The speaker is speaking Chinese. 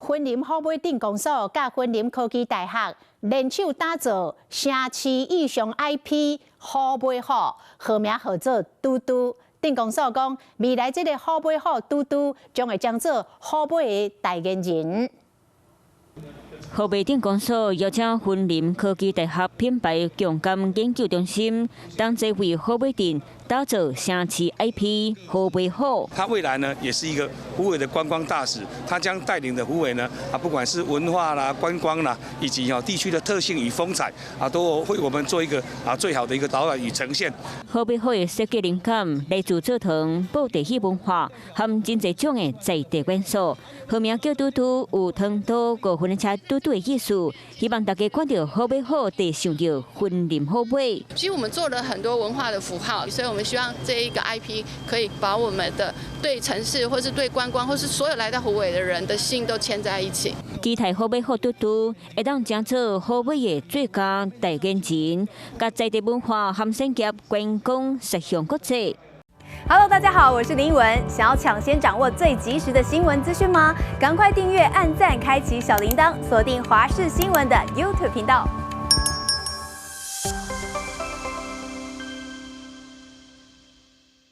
婚林后尾镇公所甲婚林科技大学联手打造城市意象 IP 好买好，号名号做嘟嘟。镇公所讲，未来这个好买好嘟嘟将会将做好买的代言人。 河北镇公所邀请婚林科技大学品牌共感研究中心，当这为河北镇打造城市 IP 河北好。他未来呢，也是一个虎尾的观光大使，他将带领的虎尾呢，不管是文化啦、观光啦，以及地区的特性与风采都为我们做一个最好的一个导览与呈现。河北好的设计灵感来自做糖、布地戏文化，含真侪种的在地元素。号名叫嘟嘟，有糖多5分车嘟嘟的意思，希望大家看到河北好，得想到婚林好买。其实我们做了很多文化的符号，所以我们希望这一个 IP 可以把我们的对城市，或是对观光，或是所有来到虎尾的人的心都牵在一起。期待河北好嘟嘟会当将做河北的最佳代言人，甲在地文化含产业观光实现国际。 Hello， 大家好，我是林依文。想要抢先掌握最及时的新闻资讯吗？赶快订阅、按赞、开启小铃铛，锁定华视新闻的 YouTube 频道。